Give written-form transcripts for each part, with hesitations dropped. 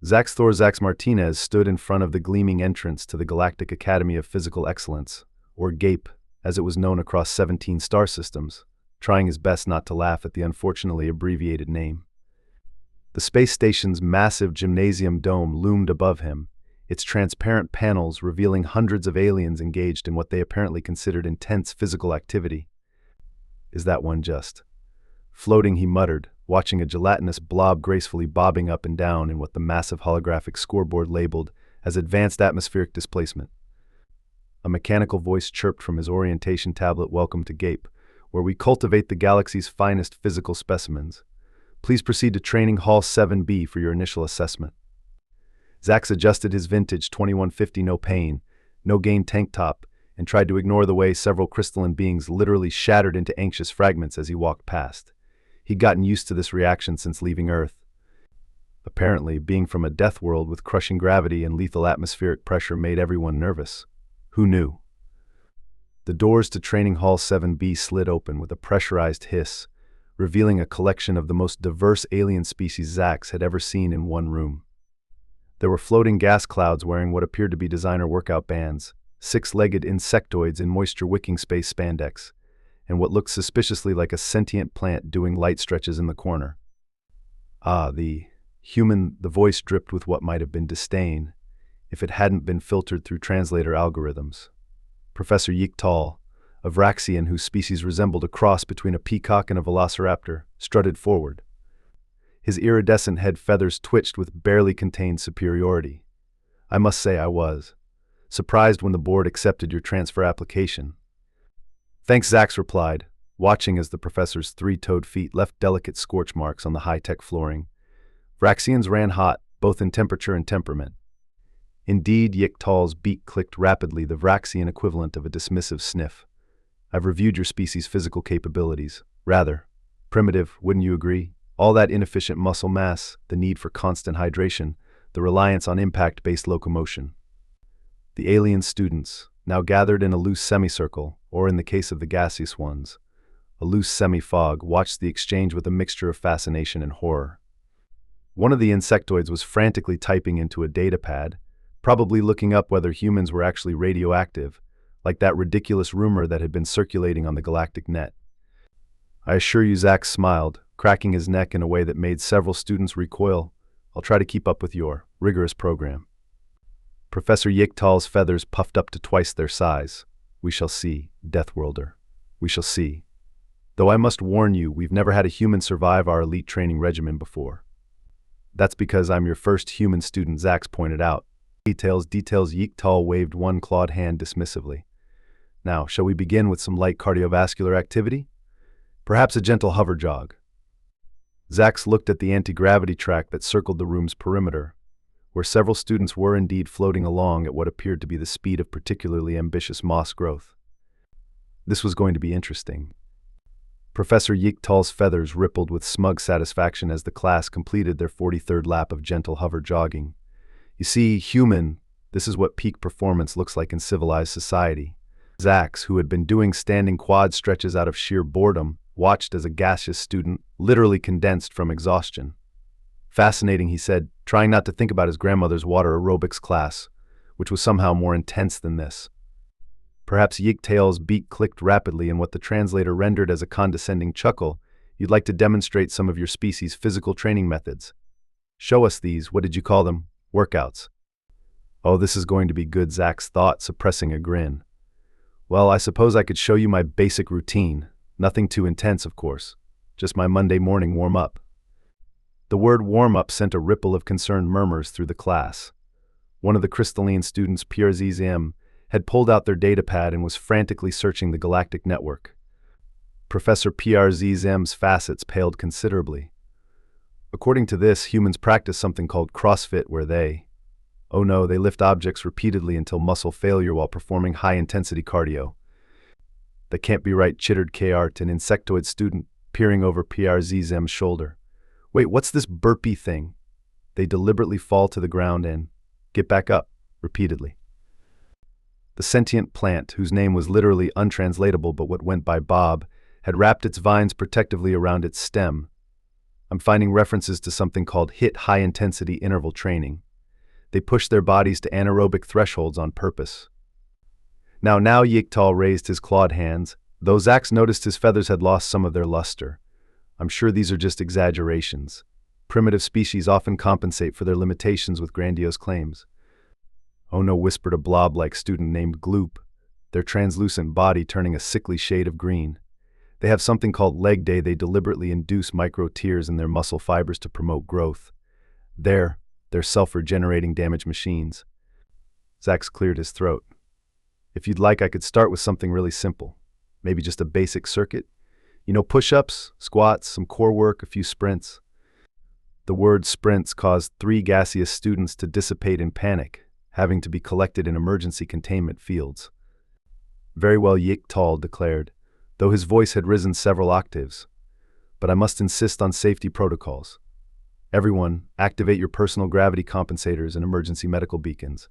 Zax Martinez stood in front of the gleaming entrance to the Galactic Academy of Physical Excellence, or GAPE, as it was known across 17 star systems, trying his best not to laugh at the unfortunately abbreviated name. The space station's massive gymnasium dome loomed above him, its transparent panels revealing hundreds of aliens engaged in what they apparently considered intense physical activity. "Is that one just?" Floating, he muttered, watching a gelatinous blob gracefully bobbing up and down in what the massive holographic scoreboard labeled as advanced atmospheric displacement. A mechanical voice chirped from his orientation tablet. "Welcome to GAPE, where we cultivate the galaxy's finest physical specimens. Please proceed to Training Hall 7B for your initial assessment." Zax adjusted his vintage 2150 no pain, no gain tank top and tried to ignore the way several crystalline beings literally shattered into anxious fragments as he walked past. He'd gotten used to this reaction since leaving Earth. Apparently, being from a death world with crushing gravity and lethal atmospheric pressure made everyone nervous. Who knew? The doors to Training Hall 7B slid open with a pressurized hiss, revealing a collection of the most diverse alien species Zax had ever seen in one room. There were floating gas clouds wearing what appeared to be designer workout bands, six-legged insectoids in moisture-wicking space spandex, and what looked suspiciously like a sentient plant doing light stretches in the corner. The human, the voice dripped with what might have been disdain, if it hadn't been filtered through translator algorithms. Professor Yik-Tal, a Vraxian whose species resembled a cross between a peacock and a velociraptor, strutted forward. His iridescent head feathers twitched with barely contained superiority. "I must say I was surprised when the board accepted your transfer application." "Thanks," Zax replied, watching as the professor's three-toed feet left delicate scorch marks on the high-tech flooring. Vraxians ran hot, both in temperature and temperament. Indeed, Yik-Tal's beak clicked rapidly, the Vraxian equivalent of a dismissive sniff. "I've reviewed your species' physical capabilities. Rather primitive, wouldn't you agree? All that inefficient muscle mass, the need for constant hydration, the reliance on impact-based locomotion." The alien students, now gathered in a loose semicircle, or in the case of the gaseous ones, a loose semi-fog, watched the exchange with a mixture of fascination and horror. One of the insectoids was frantically typing into a datapad, probably looking up whether humans were actually radioactive, like that ridiculous rumor that had been circulating on the galactic net. "I assure you," Zax smiled, cracking his neck in a way that made several students recoil, "I'll try to keep up with your rigorous program." Professor Yik-Tal's feathers puffed up to twice their size. "We shall see, Deathworlder. We shall see. Though I must warn you, we've never had a human survive our elite training regimen before." "That's because I'm your first human student," Zax pointed out. Details, Yik-Tal waved one clawed hand dismissively. "Now, shall we begin with some light cardiovascular activity? Perhaps a gentle hover jog." Zax looked at the anti-gravity track that circled the room's perimeter, where several students were indeed floating along at what appeared to be the speed of particularly ambitious moss growth. This was going to be interesting. Professor Yik-Tal's feathers rippled with smug satisfaction as the class completed their 43rd lap of gentle hover jogging. "You see, human, this is what peak performance looks like in civilized society." Zax, who had been doing standing quad stretches out of sheer boredom, watched as a gaseous student literally condensed from exhaustion. "Fascinating," he said, trying not to think about his grandmother's water aerobics class, which was somehow more intense than this. Perhaps Yik-Tal's beak clicked rapidly in what the translator rendered as a condescending chuckle. "You'd like to demonstrate some of your species' physical training methods. Show us these, what did you call them, workouts?" "Oh, this is going to be good," Zax thought, suppressing a grin. "Well, I suppose I could show you my basic routine. Nothing too intense, of course. Just my Monday morning warm-up." The word warm-up sent a ripple of concerned murmurs through the class. One of the crystalline students, PRZM, had pulled out their datapad and was frantically searching the galactic network. Professor PRZM's facets paled considerably. According to this, humans practice something called CrossFit, where they lift objects repeatedly until muscle failure while performing high-intensity cardio. "That can't be right," chittered Kart, an insectoid student, peering over PRZM's shoulder. "Wait, what's this burpee thing?" They deliberately fall to the ground and get back up, repeatedly. The sentient plant, whose name was literally untranslatable but what went by Bob, had wrapped its vines protectively around its stem. I'm finding references to something called HIIT, high-intensity interval training. They push their bodies to anaerobic thresholds on purpose. Now, Yigtal raised his clawed hands, though Zax noticed his feathers had lost some of their luster. I'm sure these are just exaggerations. Primitive species often compensate for their limitations with grandiose claims. Oh no, whispered a blob-like student named Gloop, their translucent body turning a sickly shade of green. They have something called leg day. They deliberately induce micro-tears in their muscle fibers to promote growth. They're self-regenerating damage machines. Zax cleared his throat. If you'd like, I could start with something really simple. Maybe just a basic circuit. Push-ups, squats, some core work, a few sprints. The word sprints caused 3 gaseous students to dissipate in panic, having to be collected in emergency containment fields. Very well, Yigtal declared, though his voice had risen several octaves. But I must insist on safety protocols. Everyone, activate your personal gravity compensators and emergency medical beacons.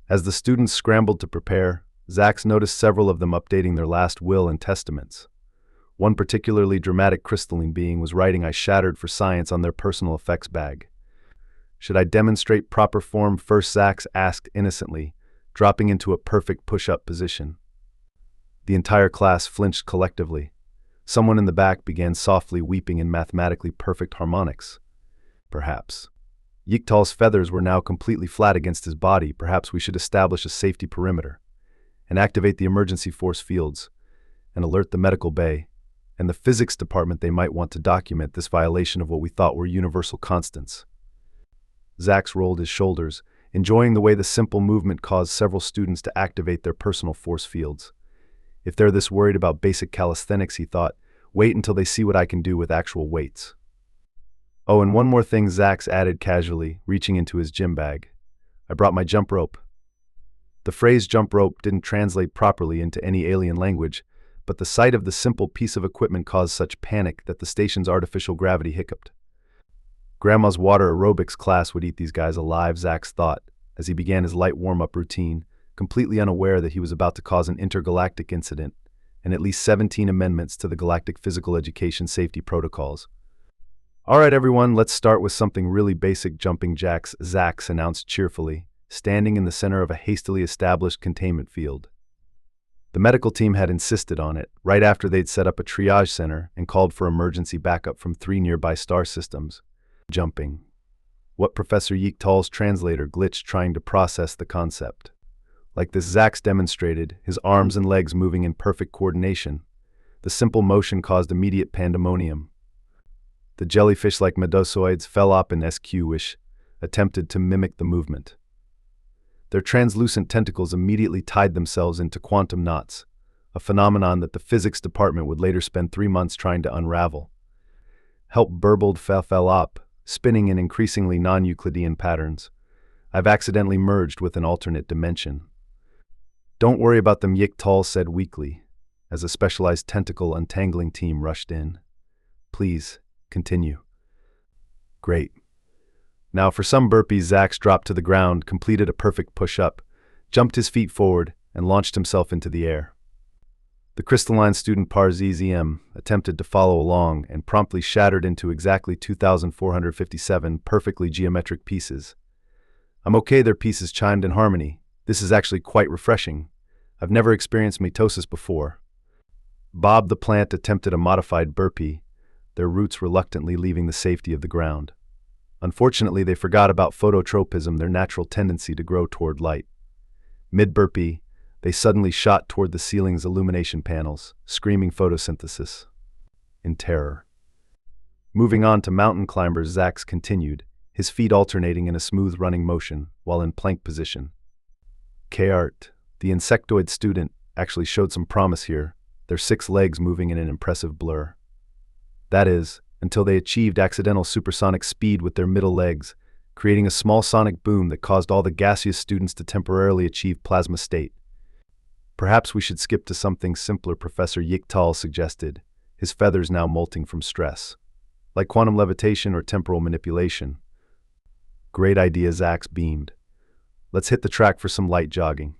As the students scrambled to prepare, Zax noticed several of them updating their last will and testaments. One particularly dramatic crystalline being was writing "I shattered for science" on their personal effects bag. Should I demonstrate proper form first? Zax asked innocently, dropping into a perfect push-up position. The entire class flinched collectively. Someone in the back began softly weeping in mathematically perfect harmonics. Perhaps. Yigtal's feathers were now completely flat against his body. Perhaps we should establish a safety perimeter and activate the emergency force fields and alert the medical bay and the physics department. They might want to document this violation of what we thought were universal constants. Zax rolled his shoulders, enjoying the way the simple movement caused several students to activate their personal force fields. If they're this worried about basic calisthenics, he thought, wait until they see what I can do with actual weights. Oh, and one more thing, Zax added casually, reaching into his gym bag. I brought my jump rope. The phrase jump rope didn't translate properly into any alien language, but the sight of the simple piece of equipment caused such panic that the station's artificial gravity hiccuped. Grandma's water aerobics class would eat these guys alive, Zax thought, as he began his light warm-up routine, completely unaware that he was about to cause an intergalactic incident and at least 17 amendments to the Galactic Physical Education Safety Protocols. All right, everyone, let's start with something really basic. Jumping jacks, Zax announced cheerfully, standing in the center of a hastily established containment field. The medical team had insisted on it, right after they'd set up a triage center and called for emergency backup from 3 nearby star systems. Jumping. What Professor Yigtal's translator glitched trying to process the concept. Like this, Zax demonstrated, his arms and legs moving in perfect coordination. The simple motion caused immediate pandemonium. The jellyfish-like medusoids fell up in SQ, which attempted to mimic the movement. Their translucent tentacles immediately tied themselves into quantum knots, a phenomenon that the physics department would later spend 3 months trying to unravel. Help burbled fell up, spinning in increasingly non-Euclidean patterns. I've accidentally merged with an alternate dimension. Don't worry about them, Yigtal said weakly, as a specialized tentacle untangling team rushed in. Please, continue. Great. Now for some burpees, Zax dropped to the ground, completed a perfect push-up, jumped his feet forward, and launched himself into the air. The crystalline student Parzem attempted to follow along and promptly shattered into exactly 2,457 perfectly geometric pieces. I'm okay, their pieces chimed in harmony. This is actually quite refreshing. I've never experienced mitosis before. Bob the plant attempted a modified burpee, their roots reluctantly leaving the safety of the ground. Unfortunately, they forgot about phototropism, their natural tendency to grow toward light. Mid-burpee, they suddenly shot toward the ceiling's illumination panels, screaming photosynthesis. In terror. Moving on to mountain climbers, Zax continued, his feet alternating in a smooth running motion while in plank position. K-Art, the insectoid student, actually showed some promise here, their 6 legs moving in an impressive blur. That is, until they achieved accidental supersonic speed with their middle legs, creating a small sonic boom that caused all the gaseous students to temporarily achieve plasma state. Perhaps we should skip to something simpler, Professor Yigtal suggested, his feathers now molting from stress. Like quantum levitation or temporal manipulation. Great idea, Zax beamed. Let's hit the track for some light jogging.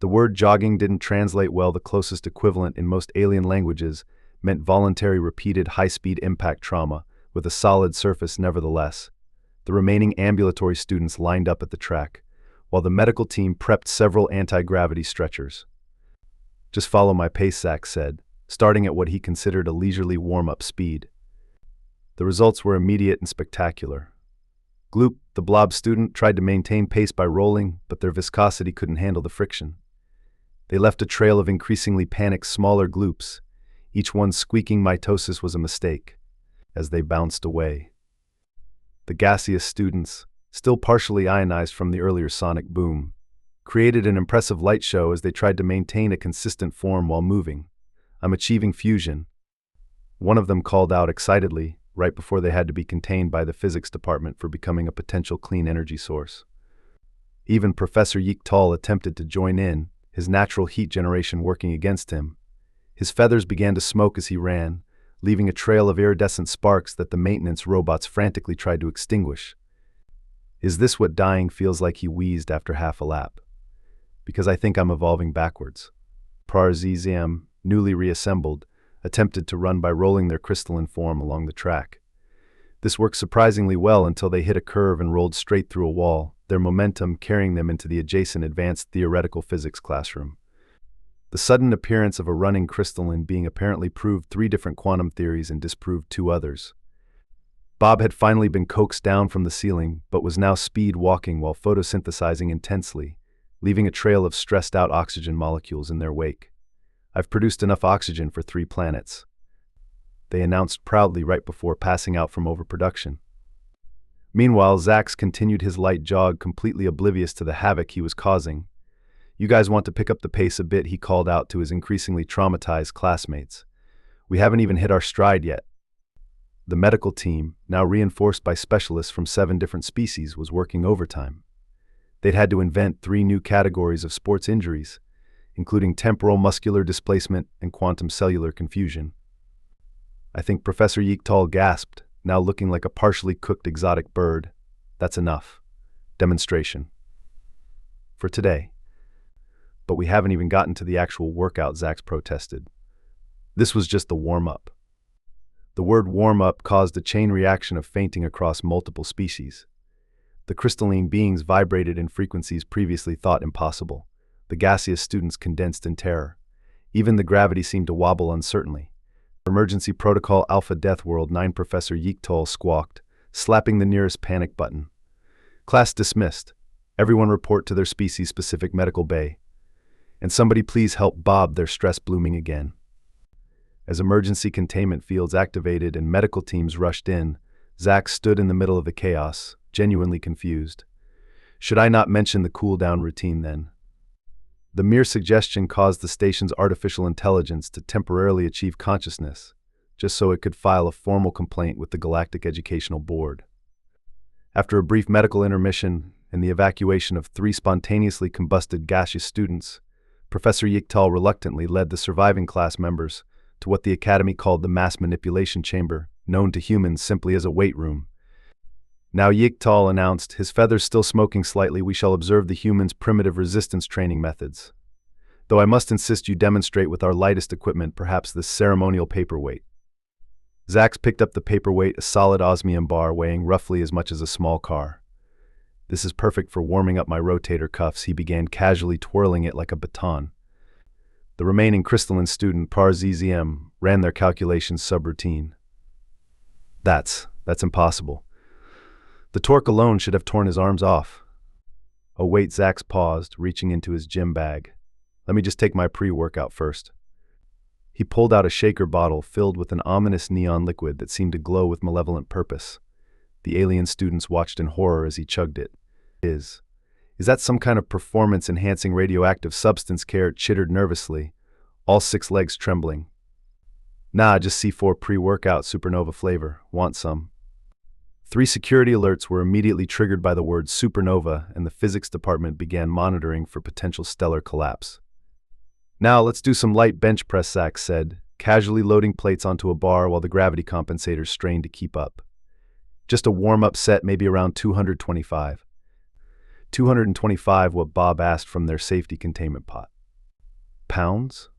The word jogging didn't translate well. The closest equivalent in most alien languages meant voluntary repeated high-speed impact trauma, with a solid surface nevertheless. The remaining ambulatory students lined up at the track, while the medical team prepped several anti-gravity stretchers. "Just follow my pace," Zach said, starting at what he considered a leisurely warm-up speed. The results were immediate and spectacular. Gloop, the blob student, tried to maintain pace by rolling, but their viscosity couldn't handle the friction. They left a trail of increasingly panicked smaller gloops, each one squeaking mitosis was a mistake, as they bounced away. The gaseous students, still partially ionized from the earlier sonic boom, created an impressive light show as they tried to maintain a consistent form while moving. "I'm achieving fusion," one of them called out excitedly, right before they had to be contained by the physics department for becoming a potential clean energy source. Even Professor Yik-Tal attempted to join in, his natural heat generation working against him. His feathers began to smoke as he ran, leaving a trail of iridescent sparks that the maintenance robots frantically tried to extinguish. "Is this what dying feels like?" he wheezed after half a lap. "Because I think I'm evolving backwards." Prarzizam, newly reassembled, attempted to run by rolling their crystalline form along the track. This worked surprisingly well until they hit a curve and rolled straight through a wall, their momentum carrying them into the adjacent advanced theoretical physics classroom. The sudden appearance of a running crystalline being apparently proved 3 different quantum theories and disproved 2 others. Bob had finally been coaxed down from the ceiling, but was now speed walking while photosynthesizing intensely, leaving a trail of stressed-out oxygen molecules in their wake. "I've produced enough oxygen for 3 planets," they announced proudly right before passing out from overproduction. Meanwhile, Zax continued his light jog, completely oblivious to the havoc he was causing. "You guys want to pick up the pace a bit," he called out to his increasingly traumatized classmates. "We haven't even hit our stride yet." The medical team, now reinforced by specialists from 7 different species, was working overtime. They'd had to invent 3 new categories of sports injuries, including temporal muscular displacement and quantum cellular confusion. "I think," Professor Yik-Tal gasped, now looking like a partially cooked exotic bird. "That's enough. Demonstration. For today." "But we haven't even gotten to the actual workout," Zax protested. "This was just the warm-up." The word warm-up caused a chain reaction of fainting across multiple species. The crystalline beings vibrated in frequencies previously thought impossible. The gaseous students condensed in terror. Even the gravity seemed to wobble uncertainly. "Emergency Protocol Alpha Deathworld 9," Professor Yik-Tal squawked, slapping the nearest panic button. "Class dismissed. Everyone report to their species-specific medical bay. And somebody please help Bob, their stress blooming again." As emergency containment fields activated and medical teams rushed in, Zax stood in the middle of the chaos, genuinely confused. Should I not mention the cool-down routine then? The mere suggestion caused the station's artificial intelligence to temporarily achieve consciousness, just so it could file a formal complaint with the Galactic Educational Board. After a brief medical intermission and the evacuation of 3 spontaneously combusted gaseous students, Professor Yik-Tal reluctantly led the surviving class members to what the Academy called the mass manipulation chamber, known to humans simply as a weight room. "Now," Yik-Tal announced, his feathers still smoking slightly, "we shall observe the humans' primitive resistance training methods. Though I must insist you demonstrate with our lightest equipment, perhaps this ceremonial paperweight." Zax picked up the paperweight, a solid osmium bar weighing roughly as much as a small car. "This is perfect for warming up my rotator cuffs," he began casually twirling it like a baton. The remaining crystalline student, Prarzizam, ran their calculations subroutine. That's impossible. The torque alone should have torn his arms off." "Oh wait," Zax paused, reaching into his gym bag. "Let me just take my pre-workout first." He pulled out a shaker bottle filled with an ominous neon liquid that seemed to glow with malevolent purpose. The alien students watched in horror as he chugged it. Is that some kind of performance-enhancing radioactive substance?" Carrot chittered nervously, all 6 legs trembling. "Nah, just C4 pre-workout supernova flavor. Want some?" 3 security alerts were immediately triggered by the word supernova, and the physics department began monitoring for potential stellar collapse. "Now, let's do some light bench press," Zax said, casually loading plates onto a bar while the gravity compensators strained to keep up. "Just a warm-up set, maybe around 225. 225, what Bob asked from their safety containment pot. "Pounds?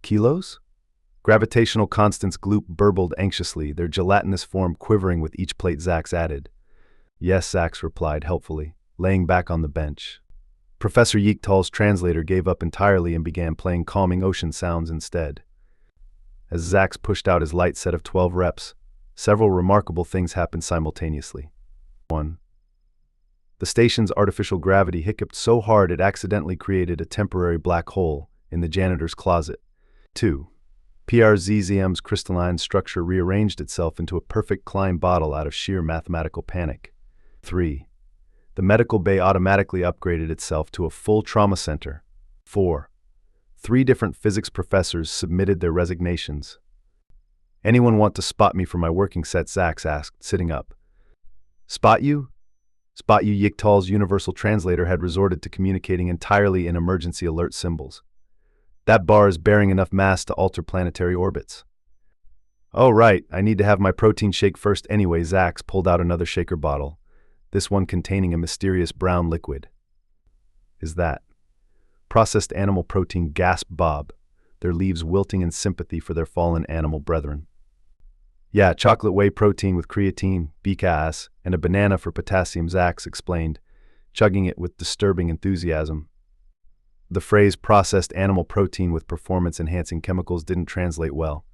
Kilos?" Gravitational constants Gloop burbled anxiously, their gelatinous form quivering with each plate Zax added. Yes, Zax replied helpfully, laying back on the bench. Professor Yeektal's translator gave up entirely and began playing calming ocean sounds instead. As Zax pushed out his light set of 12 reps, several remarkable things happened simultaneously. 1. The station's artificial gravity hiccuped so hard it accidentally created a temporary black hole in the janitor's closet. 2. PRZZM's crystalline structure rearranged itself into a perfect Klein bottle out of sheer mathematical panic. 3. The medical bay automatically upgraded itself to a full trauma center. 4. 3 different physics professors submitted their resignations. Anyone want to spot me for my working set? Zax asked, sitting up. Spot you? Spot you? Yeektal's universal translator had resorted to communicating entirely in emergency alert symbols. That bar is bearing enough mass to alter planetary orbits. Oh right, I need to have my protein shake first anyway. Zax pulled out another shaker bottle, this one containing a mysterious brown liquid. Is that processed animal protein? Gasped Bob, their leaves wilting in sympathy for their fallen animal brethren. Yeah, chocolate whey protein with creatine, BCAAs, and a banana for potassium, Zax explained, chugging it with disturbing enthusiasm. The phrase processed animal protein with performance-enhancing chemicals didn't translate well.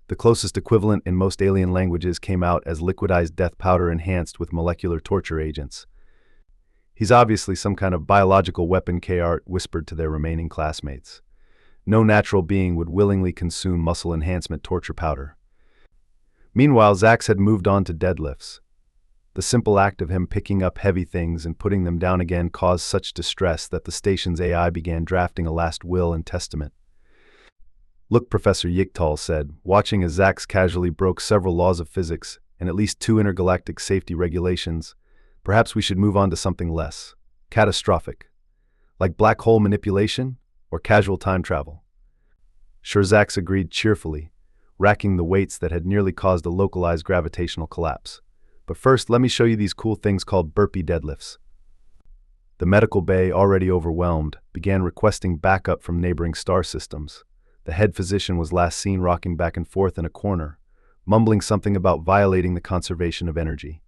The closest equivalent in most alien languages came out as liquidized death powder enhanced with molecular torture agents. He's obviously some kind of biological weapon, K-Art whispered to their remaining classmates. No natural being would willingly consume muscle enhancement torture powder. Meanwhile, Zax had moved on to deadlifts. The simple act of him picking up heavy things and putting them down again caused such distress that the station's AI began drafting a last will and testament. Look, Professor Yeektal said, watching as Zax casually broke several laws of physics and at least 2 intergalactic safety regulations, perhaps we should move on to something less catastrophic, like black hole manipulation or casual time travel. Sure, Zax agreed cheerfully, racking the weights that had nearly caused a localized gravitational collapse. But first, let me show you these cool things called burpee deadlifts. The medical bay, already overwhelmed, began requesting backup from neighboring star systems. The head physician was last seen rocking back and forth in a corner, mumbling something about violating the conservation of energy.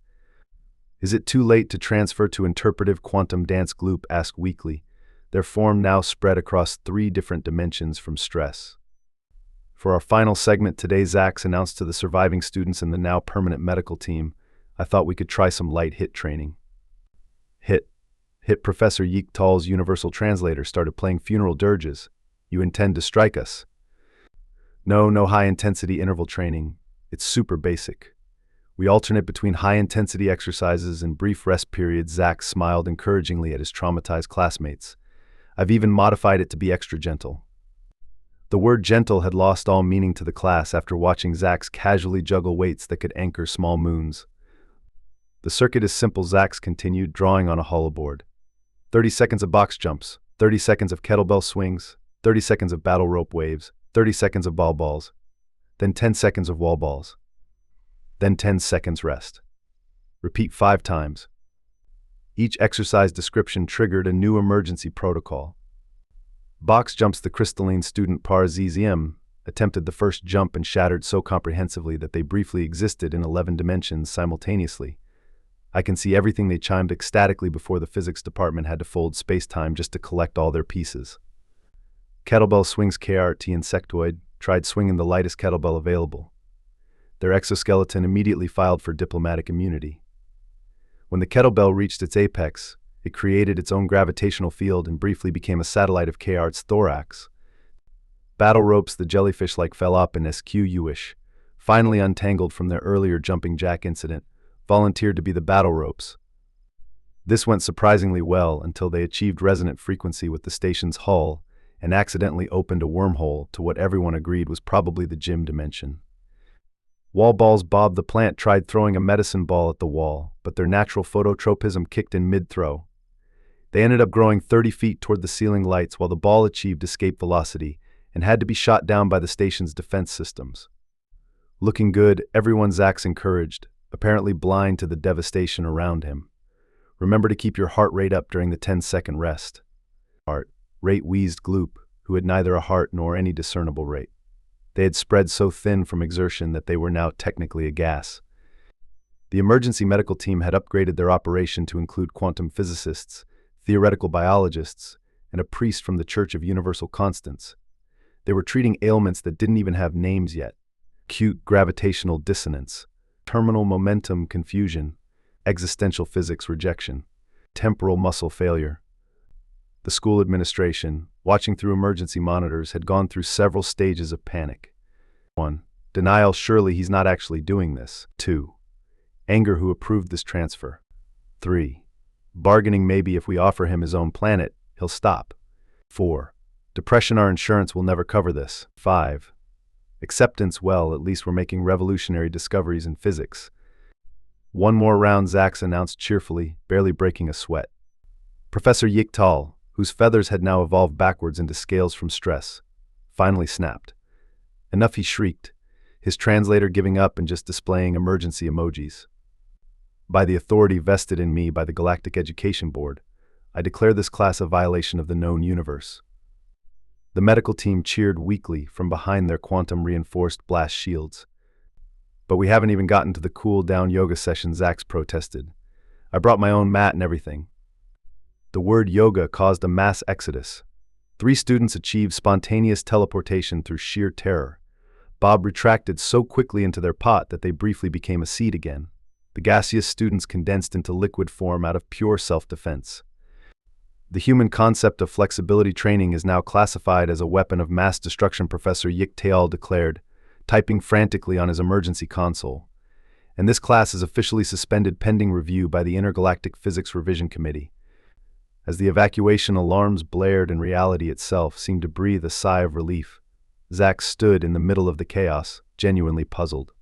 Is it too late to transfer to interpretive quantum dance? Gloop asked weakly, their form now spread across 3 different dimensions from stress. For our final segment today, Zax announced to the surviving students in the now permanent medical team, I thought we could try some light hit training. Hit. Professor Yeektal's universal translator started playing funeral dirges. You intend to strike us? No high-intensity interval training. It's super basic. We alternate between high-intensity exercises and brief rest periods. Zax smiled encouragingly at his traumatized classmates. I've even modified it to be extra gentle. The word gentle had lost all meaning to the class after watching Zax casually juggle weights that could anchor small moons. The circuit is simple, Zax continued, drawing on a hollow board. 30 seconds of box jumps, 30 seconds of kettlebell swings, 30 seconds of battle rope waves, 30 seconds of ball balls, then 10 seconds of wall balls, then 10 seconds rest. Repeat 5 times. Each exercise description triggered a new emergency protocol. Box jumps. The crystalline student PRZZM attempted the first jump and shattered so comprehensively that they briefly existed in 11 dimensions simultaneously. I can see everything. They chimed ecstatically before the physics department had to fold space-time just to collect all their pieces. Kettlebell swings. KRT insectoid tried swinging the lightest kettlebell available. Their exoskeleton immediately filed for diplomatic immunity. When the kettlebell reached its apex, it created its own gravitational field and briefly became a satellite of KRT's thorax. Battle ropes. The jellyfish-like fell up in SQU-ish, finally untangled from their earlier jumping jack incident, volunteered to be the battle ropes. This went surprisingly well until they achieved resonant frequency with the station's hull and accidentally opened a wormhole to what everyone agreed was probably the gym dimension. Wall balls. Bob the plant tried throwing a medicine ball at the wall, but their natural phototropism kicked in mid-throw. They ended up growing 30 feet toward the ceiling lights while the ball achieved escape velocity and had to be shot down by the station's defense systems. Looking good, everyone, Zax encouraged, apparently blind to the devastation around him. Remember to keep your heart rate up during the 10-second rest. Heart rate, wheezed Gloop, who had neither a heart nor any discernible rate. They had spread so thin from exertion that they were now technically a gas. The emergency medical team had upgraded their operation to include quantum physicists, theoretical biologists, and a priest from the Church of Universal Constants. They were treating ailments that didn't even have names yet: acute gravitational dissonance, terminal momentum confusion, existential physics rejection, temporal muscle failure. The school administration, watching through emergency monitors, had gone through several stages of panic. 1. Denial: surely he's not actually doing this. 2. Anger: who approved this transfer? 3. Bargaining: maybe if we offer him his own planet, he'll stop. 4. Depression: our insurance will never cover this. 5. Acceptance: well, at least we're making revolutionary discoveries in physics. One more round, Zax announced cheerfully, barely breaking a sweat. Professor Yik-Tal, whose feathers had now evolved backwards into scales from stress, finally snapped. Enough, he shrieked, his translator giving up and just displaying emergency emojis. By the authority vested in me by the Galactic Education Board, I declare this class a violation of the known universe. The medical team cheered weakly from behind their quantum-reinforced blast shields. But we haven't even gotten to the cool-down yoga session, Zax protested. I brought my own mat and everything. The word yoga caused a mass exodus. 3 students achieved spontaneous teleportation through sheer terror. Bob retracted so quickly into their pot that they briefly became a seed again. The gaseous students condensed into liquid form out of pure self-defense. The human concept of flexibility training is now classified as a weapon of mass destruction, Professor Yik-Tal declared, typing frantically on his emergency console. And this class is officially suspended pending review by the Intergalactic Physics Revision Committee. As the evacuation alarms blared and reality itself seemed to breathe a sigh of relief, Zax stood in the middle of the chaos, genuinely puzzled.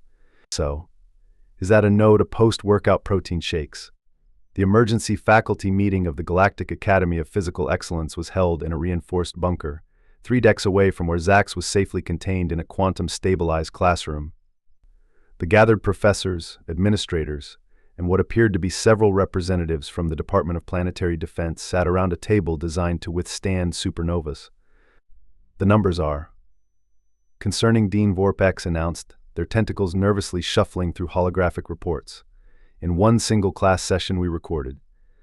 So, is that a no to post-workout protein shakes? The emergency faculty meeting of the Galactic Academy of Physical Excellence was held in a reinforced bunker, 3 decks away from where Zax was safely contained in a quantum-stabilized classroom. The gathered professors, administrators, and what appeared to be several representatives from the Department of Planetary Defense sat around a table designed to withstand supernovas. The numbers are. Concerning Dean Vorpex announced, their tentacles nervously shuffling through holographic reports. In one single class session we recorded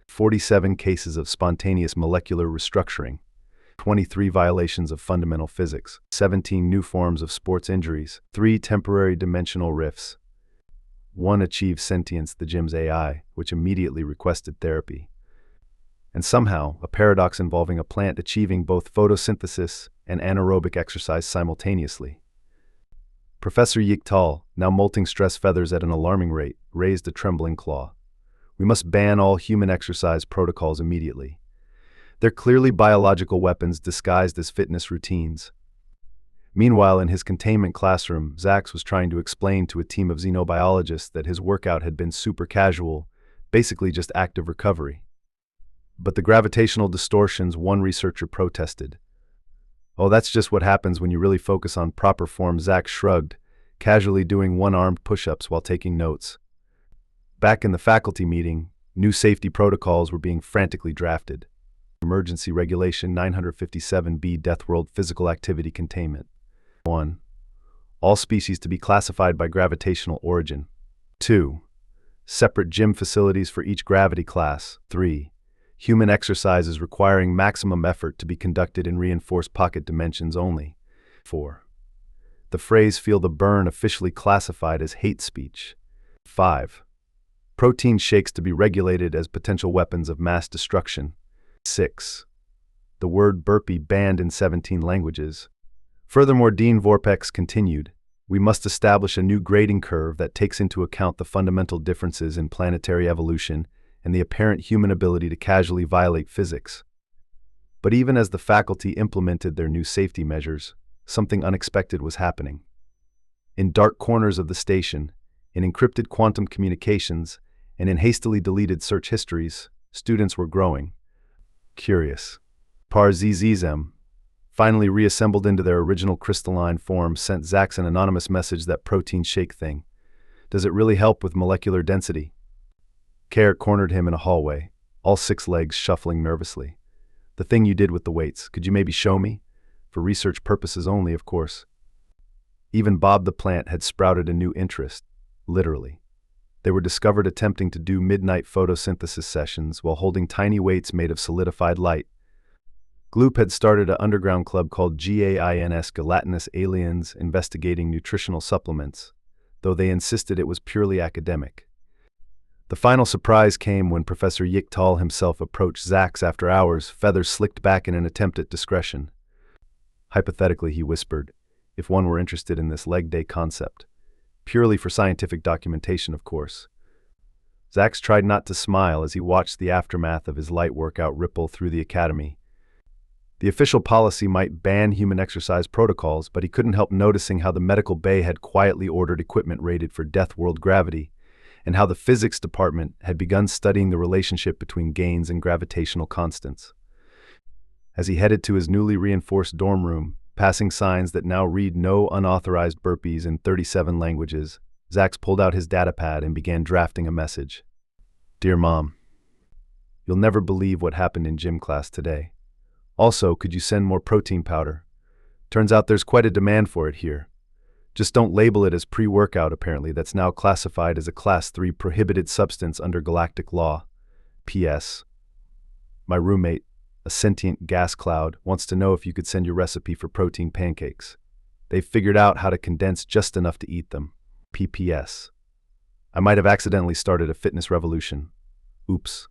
47 cases of spontaneous molecular restructuring, 23 violations of fundamental physics, 17 new forms of sports injuries, 3 temporary dimensional rifts. 1 achieved sentience, the gym's AI, which immediately requested therapy. And somehow, a paradox involving a plant achieving both photosynthesis and anaerobic exercise simultaneously. Professor Yik-Tal, now molting stress feathers at an alarming rate, raised a trembling claw. We must ban all human exercise protocols immediately. They're clearly biological weapons disguised as fitness routines. Meanwhile, in his containment classroom, Zax was trying to explain to a team of xenobiologists that his workout had been super casual, basically just active recovery. But the gravitational distortions, one researcher protested. Oh, that's just what happens when you really focus on proper form, Zax shrugged, casually doing one-armed push-ups while taking notes. Back in the faculty meeting, new safety protocols were being frantically drafted. Emergency Regulation 957B Deathworld Physical Activity Containment. 1. All species to be classified by gravitational origin. 2. Separate gym facilities for each gravity class. 3. Human exercises requiring maximum effort to be conducted in reinforced pocket dimensions only. 4. The phrase "feel the burn" officially classified as hate speech. 5. Protein shakes to be regulated as potential weapons of mass destruction. 6. The word burpee banned in 17 languages. Furthermore, Dean Vorpex continued, we must establish a new grading curve that takes into account the fundamental differences in planetary evolution and the apparent human ability to casually violate physics. But even as the faculty implemented their new safety measures, something unexpected was happening. In dark corners of the station, in encrypted quantum communications, and in hastily deleted search histories, students were growing. Curious. Par-ZZM, finally reassembled into their original crystalline form, sent Zax an anonymous message: that protein shake thing. Does it really help with molecular density? Care cornered him in a hallway, all 6 legs shuffling nervously. The thing you did with the weights, could you maybe show me? For research purposes only, of course. Even Bob the plant had sprouted a new interest, literally. They were discovered attempting to do midnight photosynthesis sessions while holding tiny weights made of solidified light. Gloop had started an underground club called GAINS Gelatinous Aliens investigating nutritional supplements, though they insisted it was purely academic. The final surprise came when Professor Yicktal himself approached Zax after hours, feathers slicked back in an attempt at discretion. Hypothetically, he whispered, if one were interested in this leg day concept. Purely for scientific documentation, of course. Zax tried not to smile as he watched the aftermath of his light workout ripple through the academy. The official policy might ban human exercise protocols, but he couldn't help noticing how the medical bay had quietly ordered equipment rated for Deathworld gravity, and how the physics department had begun studying the relationship between gains and gravitational constants. As he headed to his newly reinforced dorm room, passing signs that now read no unauthorized burpees in 37 languages, Zax pulled out his datapad and began drafting a message. Dear Mom, you'll never believe what happened in gym class today. Also, could you send more protein powder? Turns out there's quite a demand for it here. Just don't label it as pre-workout, apparently. That's now classified as a Class 3 prohibited substance under Galactic law. P.S. My roommate, a sentient gas cloud, wants to know if you could send your recipe for protein pancakes. They've figured out how to condense just enough to eat them. P.P.S. I might have accidentally started a fitness revolution. Oops.